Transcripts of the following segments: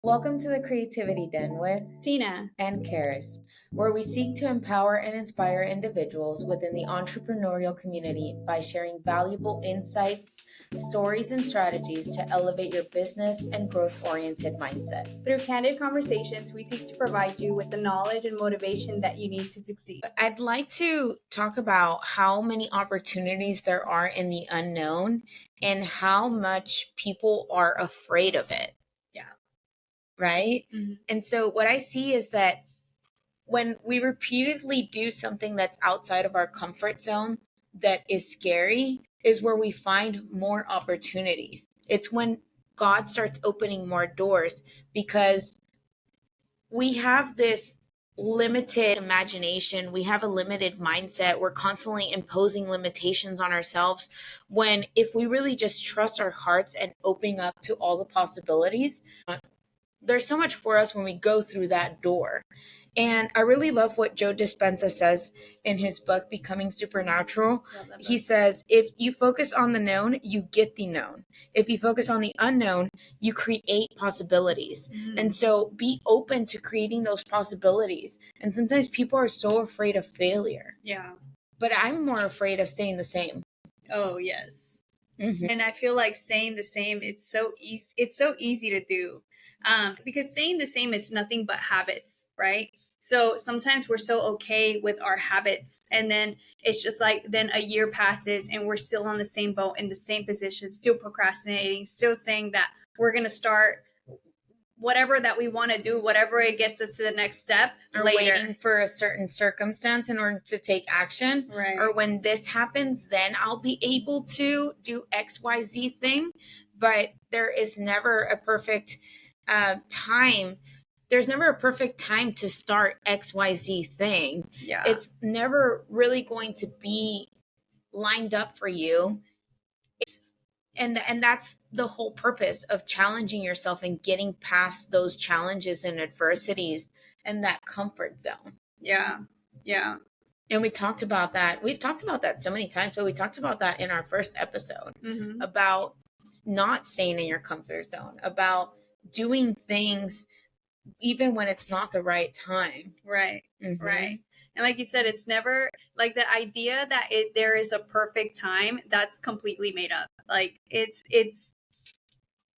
Welcome to the Creativity Den with Tina. and Karis, where we seek to empower and inspire individuals within the entrepreneurial community by sharing valuable insights, stories, and strategies to elevate your business and growth-oriented mindset. Through candid conversations, we seek to provide you with the knowledge and motivation that you need to succeed. I'd like to talk about how many opportunities there are in the unknown and how much people are afraid of it. Yeah. Right? Mm-hmm. And so what I see is that when we repeatedly do something that's outside of our comfort zone that is scary is where we find more opportunities. It's when God starts opening more doors because we have this limited imagination. We have a limited mindset. We're constantly imposing limitations on ourselves when if we really just trust our hearts and open up to all the possibilities, there's so much for us when we go through that door. And I really love what Joe Dispenza says in his book, Becoming Supernatural. He says, if you focus on the known, you get the known. If you focus on the unknown, you create possibilities. Mm-hmm. And so be open to creating those possibilities. And sometimes people are so afraid of failure. Yeah. But I'm more afraid of staying the same. Oh, yes. Mm-hmm. And I feel like staying the same, it's so easy to do. Because staying the same is nothing but habits, right? So sometimes we're so okay with our habits, and then it's just like then a year passes and we're still on the same boat in the same position, still procrastinating, still saying that we're going to start whatever that we want to do, whatever it gets us to the next step or later. Waiting for a certain circumstance in order to take action. Right. Or when this happens, then I'll be able to do XYZ thing. But there is never a perfect time. There's never a perfect time to start XYZ thing. Yeah. It's never really going to be lined up for you. And that's the whole purpose of challenging yourself and getting past those challenges and adversities and that comfort zone. Yeah. And we talked about that. We've talked about that so many times, but we talked about that in our first episode about not staying in your comfort zone, about doing things even when it's not the right time. Right. Right. And like you said, it's never like the idea that there is a perfect time. That's completely made up. Like it's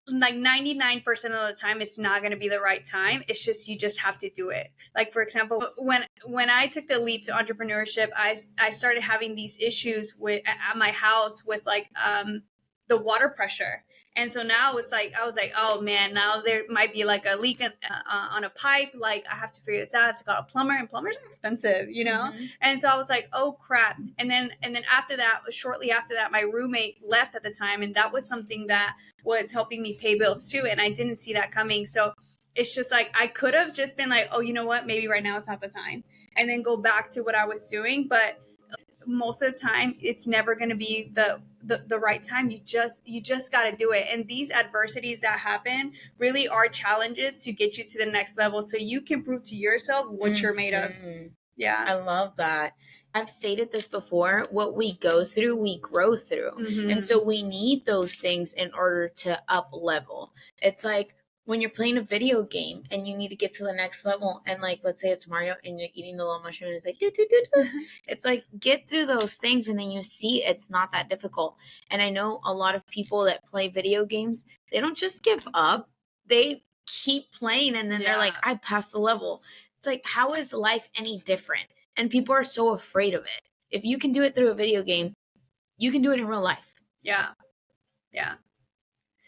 like 99% of the time it's not going to be the right time. It's just you just have to do it. Like for example, when I took the leap to entrepreneurship, I started having these issues with at my house with like the water pressure. And so now it's like, I was like, oh man, now there might be like a leak on a pipe. Like I have to figure this out. I have to call a plumber, and plumbers are expensive, you know? And so I was like, oh crap. And then after that, shortly after that, my roommate left at the time. And that was something that was helping me pay bills too. And I didn't see that coming. So it's just like, I could have just been like, oh, you know what? Maybe right now it's not the time. And then go back to what I was doing. But most of the time it's never going to be the right time. You just got to do it. And these adversities that happen really are challenges to get you to the next level so you can prove to yourself what you're made of. Yeah, I love that. I've stated this before, what we go through, we grow through. And so we need those things in order to up level. It's like when you're playing a video game and you need to get to the next level, and like let's say it's Mario and you're eating the little mushroom and it's like do. It's like get through those things and then you see it's not that difficult. And I know a lot of people that play video games, they don't just give up, they keep playing, and then they're like, I passed the level. It's like, how is life any different? And people are so afraid of it. If you can do it through a video game, you can do it in real life. Yeah.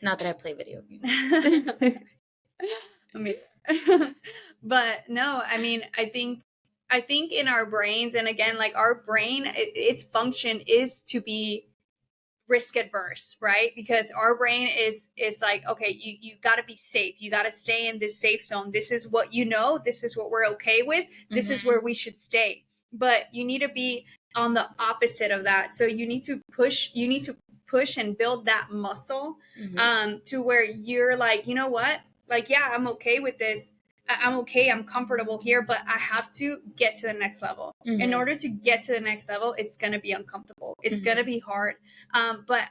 Not that I play video games. But no, I mean, I think in our brains, and again, like our brain, its function is to be risk adverse, right? Because our brain is like, okay, you got to be safe. You got to stay in this safe zone. This is what you know. This is what we're okay with. This is where we should stay. But you need to be on the opposite of that. So you need to push and build that muscle to where you're like, you know what? Like, yeah, I'm okay with this. I'm okay. I'm comfortable here, but I have to get to the next level. In order to get to the next level, it's going to be uncomfortable. It's going to be hard. But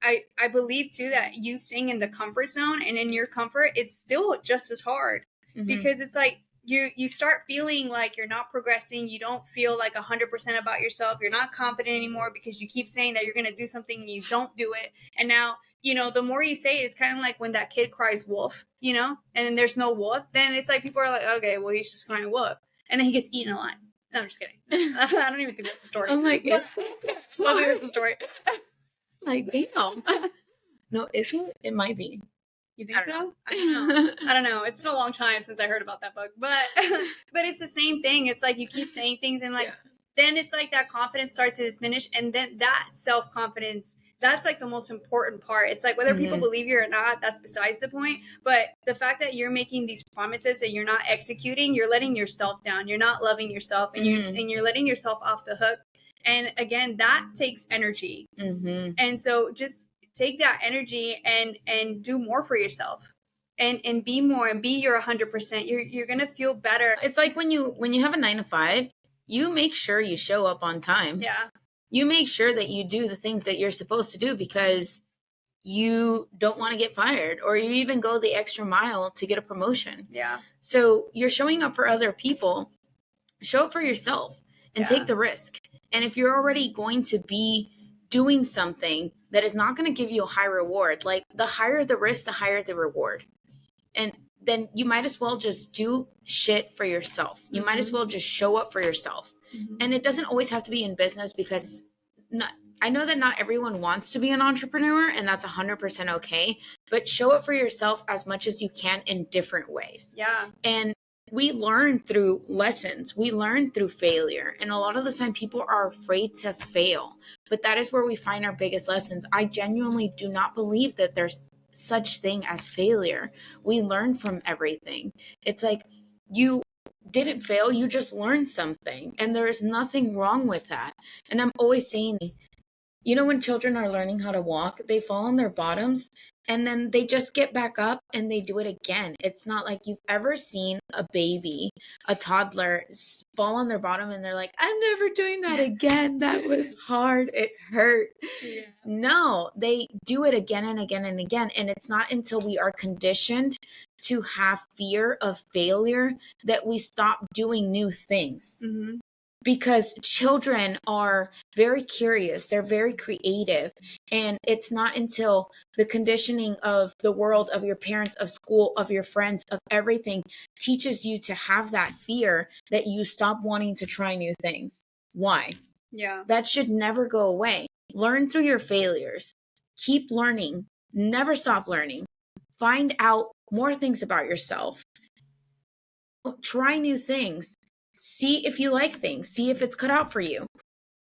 I believe too that you staying in the comfort zone and in your comfort, it's still just as hard, because it's like you start feeling like you're not progressing. You don't feel like 100% about yourself. You're not confident anymore because you keep saying that you're going to do something and you don't do it. And now, the more you say it, it's kind of like when that kid cries wolf, and then there's no wolf. Then it's like people are like, okay, well, he's just crying wolf. And then he gets eaten alive. No, I'm just kidding. I don't even think that's the story. I'm like, I think that's the story. Like, damn. No, is it? It might be. You think so? I don't know. I don't know. It's been a long time since I heard about that book, but it's the same thing. It's like you keep saying things, and then it's like that confidence starts to diminish, and then that self-confidence, that's like the most important part. It's like whether people believe you or not, that's besides the point. But the fact that you're making these promises that you're not executing, you're letting yourself down. You're not loving yourself, and you're letting yourself off the hook. And again, that takes energy. And so just take that energy and do more for yourself, and be more, and be your 100%. You're gonna feel better. It's like when you have a 9 to 5, you make sure you show up on time. Yeah. You make sure that you do the things that you're supposed to do because you don't want to get fired, or you even go the extra mile to get a promotion. Yeah. So you're showing up for other people. Show up for yourself and take the risk. And if you're already going to be doing something that is not going to give you a high reward, like the higher the risk, the higher the reward. And then you might as well just do shit for yourself. You might as well just show up for yourself. And it doesn't always have to be in business, because I know that not everyone wants to be an entrepreneur, and that's 100% okay. But show up for yourself as much as you can in different ways. Yeah. And we learn through lessons. We learn through failure. And a lot of the time people are afraid to fail. But that is where we find our biggest lessons. I genuinely do not believe that there's such thing as failure. We learn from everything. It's like you didn't fail, you just learned something. And there is nothing wrong with that. And I'm always saying, when children are learning how to walk, they fall on their bottoms and then they just get back up and they do it again. It's not like you've ever seen a baby, a toddler, fall on their bottom and they're like, I'm never doing that again. That was hard. It hurt. Yeah. No, they do it again and again and again. And it's not until we are conditioned to have fear of failure that we stop doing new things. Because children are very curious, they're very creative, and it's not until the conditioning of the world, of your parents, of school, of your friends, of everything teaches you to have that fear that you stop wanting to try new things. Why? Yeah. That should never go away. Learn through your failures. Keep learning. Never stop learning. Find out more things about yourself. Try new things. See if you like things. See if it's cut out for you.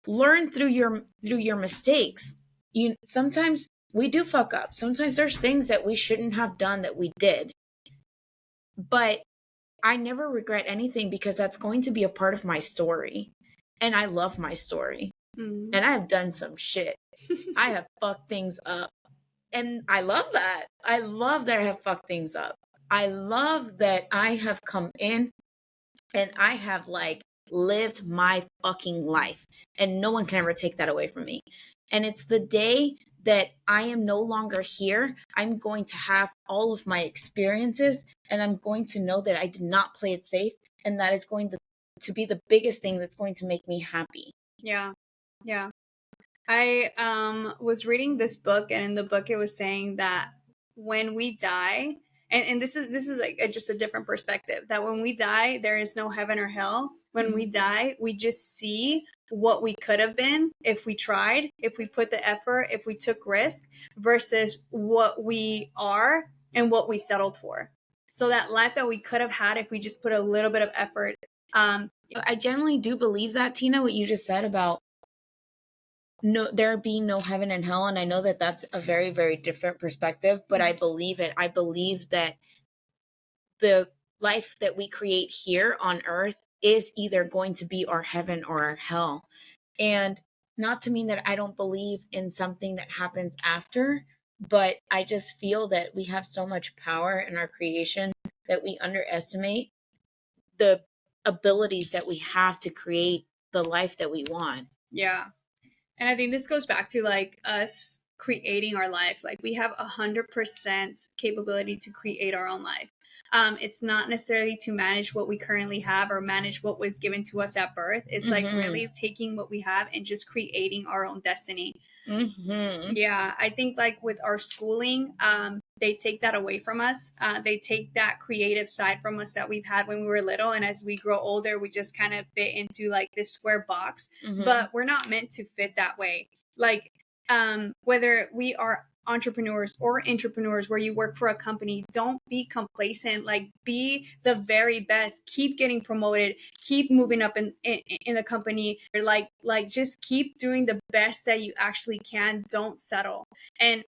Learn through your mistakes. Sometimes we do fuck up. Sometimes there's things that we shouldn't have done that we did. But I never regret anything, because that's going to be a part of my story. And I love my story. And I have done some shit. I have fucked things up. And I love that. I love that I have fucked things up. I love that I have come in and I have lived my fucking life, and no one can ever take that away from me. And it's the day that I am no longer here, I'm going to have all of my experiences, and I'm going to know that I did not play it safe. And that is going to be the biggest thing that's going to make me happy. Yeah. Yeah. I was reading this book, and in the book it was saying that when we die, and this is like just a different perspective, that when we die, there is no heaven or hell. When we die, we just see what we could have been if we tried, if we put the effort, if we took risk, versus what we are and what we settled for. So that life that we could have had if we just put a little bit of effort. I generally do believe that, Tina, what you just said about there being no heaven and hell. And I know that that's a very, very different perspective, but I believe it. I believe that the life that we create here on earth is either going to be our heaven or our hell. And not to mean that I don't believe in something that happens after, but I just feel that we have so much power in our creation that we underestimate the abilities that we have to create the life that we want. Yeah. And I think this goes back to us creating our life. Like we have 100% capability to create our own life. It's not necessarily to manage what we currently have or manage what was given to us at birth. It's like really taking what we have and just creating our own destiny. Yeah, I think like with our schooling, they take that away from us. They take that creative side from us that we've had when we were little, and as we grow older, we just kind of fit into like this square box. But we're not meant to fit that way. Like whether we are entrepreneurs or intrapreneurs where you work for a company, don't be complacent. Like be the very best, keep getting promoted, keep moving up in the company, like just keep doing the best that you actually can. Don't settle. And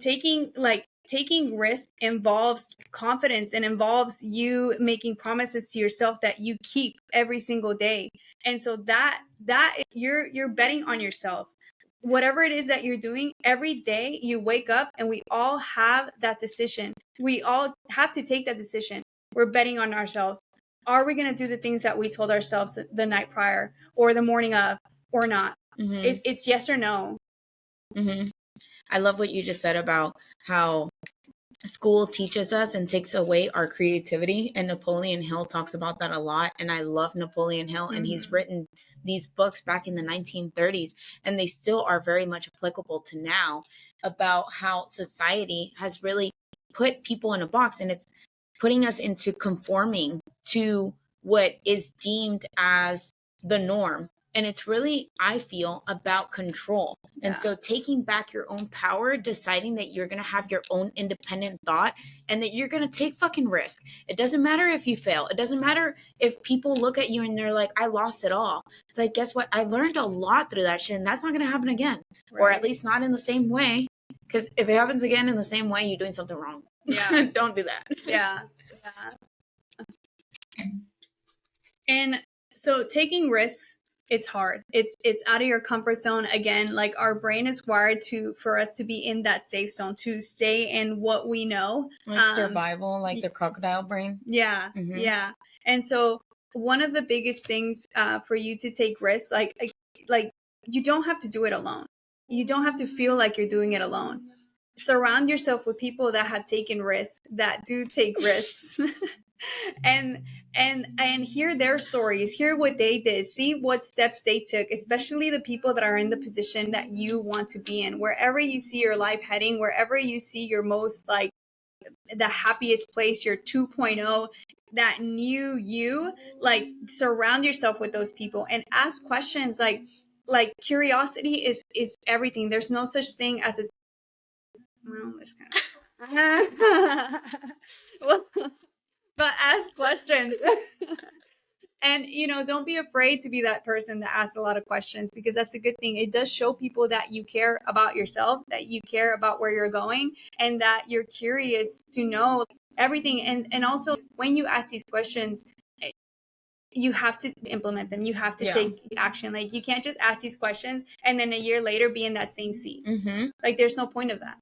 taking risk involves confidence and involves you making promises to yourself that you keep every single day. And so that you're betting on yourself. Whatever it is that you're doing, every day you wake up, and we all have that decision. We all have to take that decision. We're betting on ourselves. Are we going to do the things that we told ourselves the night prior or the morning of, or not? It's yes or no. I love what you just said about how school teaches us and takes away our creativity, and Napoleon Hill talks about that a lot. And I love Napoleon Hill, and he's written these books back in the 1930s, and they still are very much applicable to now, about how society has really put people in a box, and it's putting us into conforming to what is deemed as the norm. And it's really, I feel, about control. And so taking back your own power, deciding that you're going to have your own independent thought, and that you're going to take fucking risk. It doesn't matter if you fail. It doesn't matter if people look at you and they're like, I lost it all. It's like, guess what? I learned a lot through that shit, and that's not going to happen again. Or at least not in the same way. Because if it happens again in the same way, you're doing something wrong. Don't do that. Yeah. And so taking risks, it's hard. It's out of your comfort zone. Again, like our brain is wired for us to be in that safe zone, to stay in what we know. Like survival, like the crocodile brain. Yeah. And so one of the biggest things for you to take risks, like you don't have to do it alone. You don't have to feel like you're doing it alone. Surround yourself with people that have taken risks, that do take risks. and hear their stories, hear what they did, see what steps they took, especially the people that are in the position that you want to be in. Wherever you see your life heading, wherever you see your most, like, the happiest place, your 2.0, that new you, like, surround yourself with those people and ask questions. Like curiosity is everything. There's no such thing as a there's kind of well, but ask questions. And don't be afraid to be that person that asks a lot of questions, because that's a good thing. It does show people that you care about yourself, that you care about where you're going, and that you're curious to know everything. And also, when you ask these questions, you have to implement them. You have to take action. Like, you can't just ask these questions and then a year later be in that same seat. Like, there's no point of that.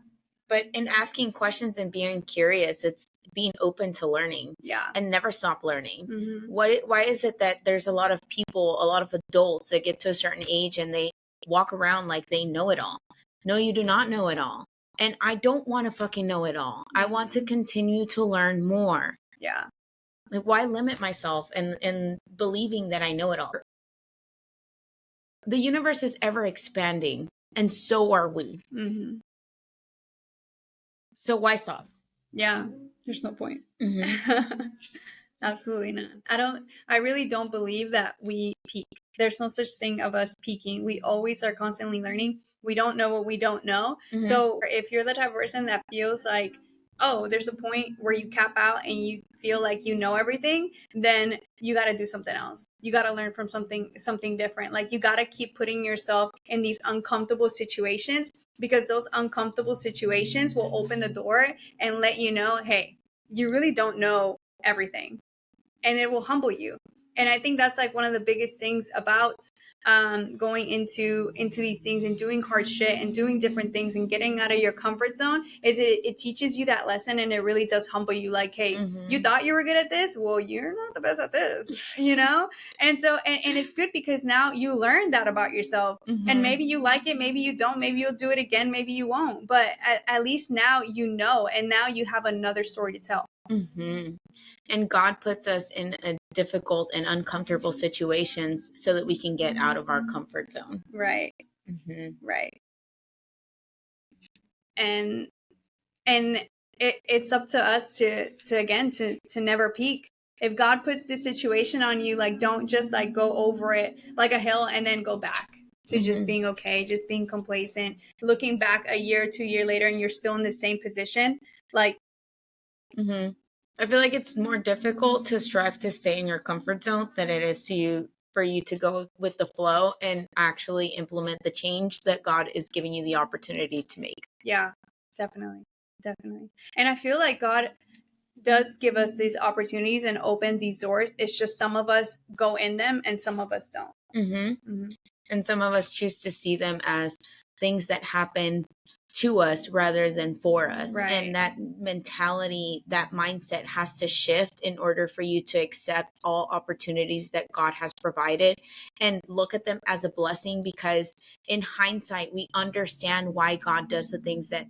But in asking questions and being curious, it's being open to learning. And never stop learning. Why is it that there's a lot of people, a lot of adults that get to a certain age and they walk around like they know it all? No, you do not know it all. And I don't want to fucking know it all. I want to continue to learn more. Like, why limit myself in believing that I know it all? The universe is ever expanding, and so are we. So why stop? There's no point. Absolutely not. I really don't believe that we peak. There's no such thing of us peaking. We always are constantly learning. We don't know what we don't know. So if you're the type of person that feels like, oh, there's a point where you cap out and you feel like you know everything, then you got to do something else. You got to learn from something different. Like, you got to keep putting yourself in these uncomfortable situations, because those uncomfortable situations will open the door and let you know, hey, you really don't know everything. And it will humble you. And I think that's like one of the biggest things about going into these things and doing hard shit and doing different things and getting out of your comfort zone is it teaches you that lesson, and it really does humble you. Like, hey, you thought you were good at this? Well, you're not the best at this, you know? And so, and it's good because now you learn that about yourself, and maybe you like it, maybe you don't, maybe you'll do it again, maybe you won't. But at least now you know, and now you have another story to tell. And God puts us in a difficult and uncomfortable situations so that we can get out of our comfort zone. Right. Right. And it's up to us to again to never peak. If God puts this situation on you, like, don't just like go over it like a hill and then go back to just being okay, just being complacent, looking back a year, 2 years later, and you're still in the same position. Like, I feel like it's more difficult to strive to stay in your comfort zone than it is for you to go with the flow and actually implement the change that God is giving you the opportunity to make. Yeah, definitely. And I feel like God does give us these opportunities and open these doors. It's just some of us go in them and some of us don't. And some of us choose to see them as things that happen to us rather than for us. Right. And that mentality, that mindset has to shift in order for you to accept all opportunities that God has provided and look at them as a blessing, because in hindsight, we understand why God does the things that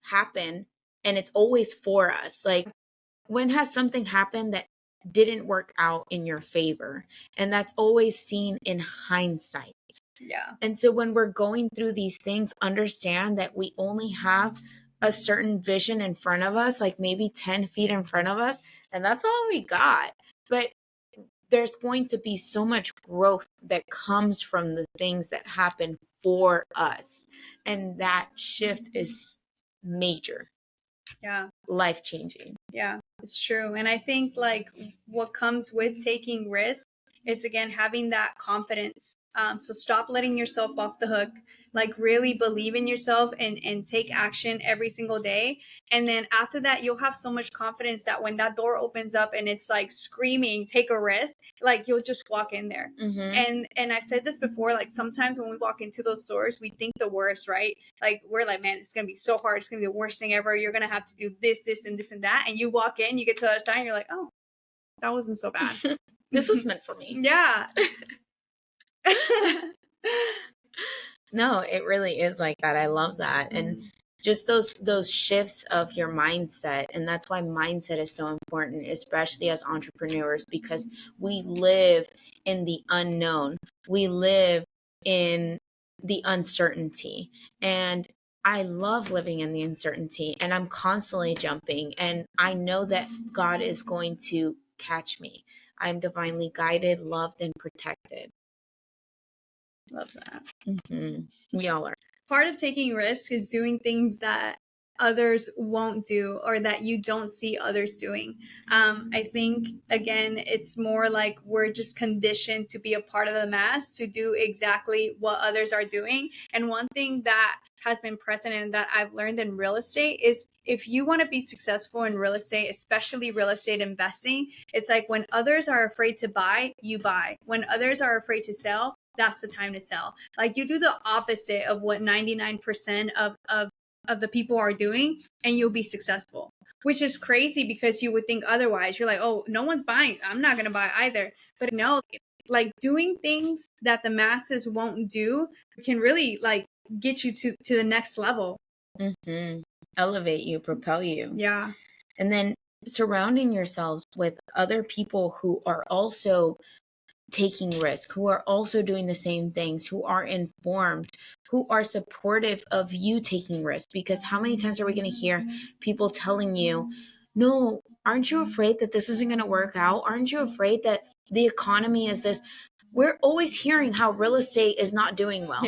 happen, and it's always for us. Like, when has something happened that didn't work out in your favor? And that's always seen in hindsight. Yeah. And so when we're going through these things, understand that we only have a certain vision in front of us, like maybe 10 feet in front of us, and that's all we got. But there's going to be so much growth that comes from the things that happen for us. And that shift is major. Yeah. Life-changing. Yeah, it's true. And I think like what comes with taking risks is, again, having that confidence. So stop letting yourself off the hook. Like, really believe in yourself and take action every single day. And then after that, you'll have so much confidence that when that door opens up and it's like screaming, take a risk, like you'll just walk in there. And I've said this before, like sometimes when we walk into those doors, we think the worst, right? Like, we're like, man, it's going to be so hard. It's going to be the worst thing ever. You're going to have to do this, this, and this and that. And you walk in, you get to the other side, and you're like, oh, that wasn't so bad. This was meant for me. Yeah. No, it really is like that. I love that. And just those shifts of your mindset. And that's why mindset is so important, especially as entrepreneurs, because we live in the unknown. We live in the uncertainty. And I love living in the uncertainty, and I'm constantly jumping, and I know that God is going to catch me. I'm divinely guided, loved, and protected. Love that. We all are. Part of taking risks is doing things that others won't do or that you don't see others doing. I think, again, it's more like we're just conditioned to be a part of the mass, to do exactly what others are doing. And one thing that has been present and that I've learned in real estate is, if you want to be successful in real estate, especially real estate investing, it's like when others are afraid to buy, you buy. When others are afraid to sell, that's the time to sell. Like, you do the opposite of what 99% of the people are doing, and you'll be successful, which is crazy because you would think otherwise. You're like, oh, no one's buying, I'm not going to buy either. But no, like, doing things that the masses won't do can really like get you to the next level. Elevate you, propel you. Yeah. And then surrounding yourselves with other people who are also taking risk, who are also doing the same things, who are informed, who are supportive of you taking risks. Because how many times are we going to hear people telling you, no, aren't you afraid that this isn't going to work out? Aren't you afraid that the economy is this? We're always hearing how real estate is not doing well.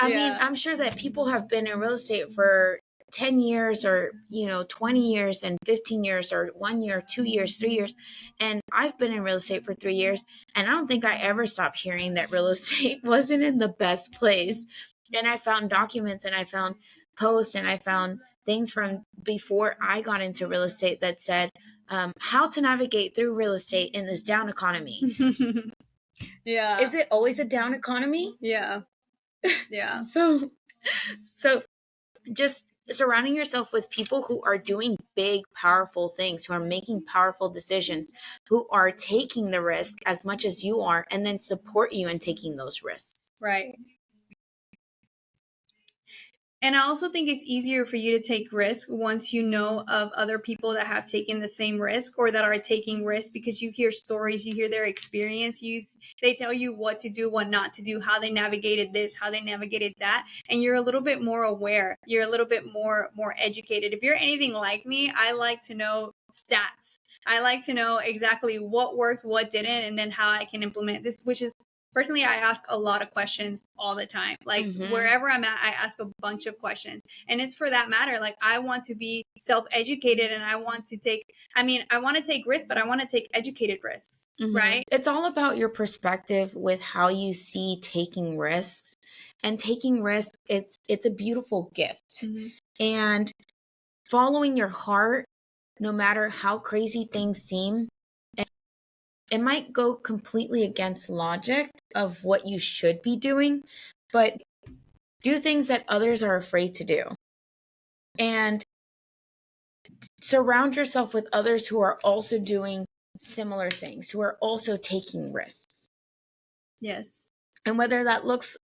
I mean, I'm sure that people have been in real estate for 10 years or, 20 years and 15 years or 1 year, 2 years, 3 years. And I've been in real estate for 3 years. And I don't think I ever stopped hearing that real estate wasn't in the best place. And I found documents and I found posts and I found things from before I got into real estate that said, how to navigate through real estate in this down economy. Yeah. Is it always a down economy? Yeah. Yeah. So just surrounding yourself with people who are doing big, powerful things, who are making powerful decisions, who are taking the risk as much as you are, and then support you in taking those risks. Right. And I also think it's easier for you to take risk once you know of other people that have taken the same risk or that are taking risks, because you hear stories, you hear their experience, they tell you what to do, what not to do, how they navigated this, how they navigated that, and you're a little bit more aware. You're a little bit more educated. If you're anything like me, I like to know stats. I like to know exactly what worked, what didn't, and then how I can implement this, which is personally, I ask a lot of questions all the time. Like wherever I'm at, I ask a bunch of questions. And it's for that matter. Like I want to be self-educated and I want to take risks, but I want to take educated risks, right? It's all about your perspective with how you see taking risks. And taking risks, it's a beautiful gift. And following your heart, no matter how crazy things seem, it might go completely against logic of what you should be doing, but do things that others are afraid to do. And surround yourself with others who are also doing similar things, who are also taking risks. Yes. And whether that looks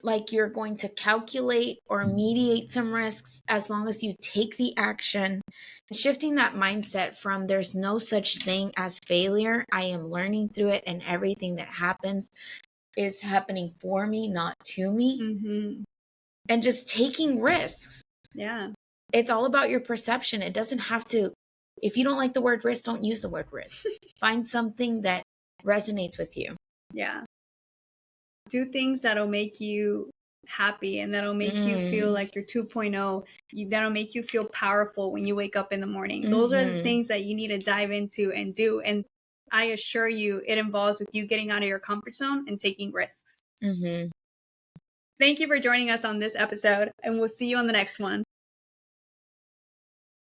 like you're going to calculate or mediate some risks, as long as you take the action, shifting that mindset from there's no such thing as failure, I am learning through it, and everything that happens is happening for me, not to me. And just taking risks. Yeah. It's all about your perception. It doesn't have to, if you don't like the word risk, don't use the word risk. Find something that resonates with you. Yeah. Do things that'll make you happy and that'll make you feel like you're 2.0, that'll make you feel powerful when you wake up in the morning. Those are the things that you need to dive into and do. And I assure you, it involves with you getting out of your comfort zone and taking risks. Thank you for joining us on this episode, and we'll see you on the next one.